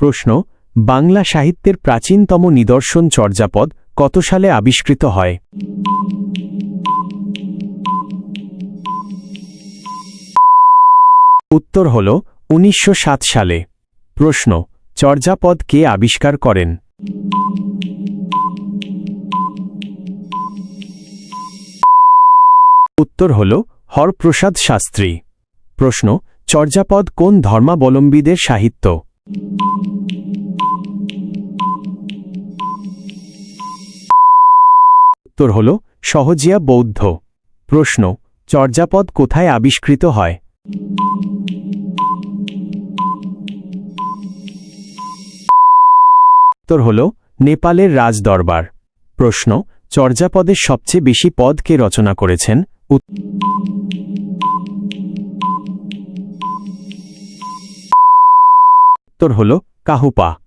প্রশ্ন, বাংলা সাহিত্যের প্রাচীনতম নিদর্শন চর্যাপদ কত সালে আবিষ্কৃত হয়? উত্তর হল 1907 সালে। প্রশ্ন, চর্যাপদ কে আবিষ্কার করেন? উত্তর হল হরপ্রসাদ শাস্ত্রী। প্রশ্ন, চর্যাপদ কোন ধর্মাবলম্বীদের সাহিত্য? উত্তর হল সহজিয়া বৌদ্ধ। প্রশ্ন, চর্যাপদ কোথায় আবিষ্কৃত হয়? উত্তর হল নেপালের রাজদরবার। প্রশ্ন, চর্যাপদের সবচেয়ে বেশি পদ কে রচনা করেছেন? উত্তর হল কাহুপা।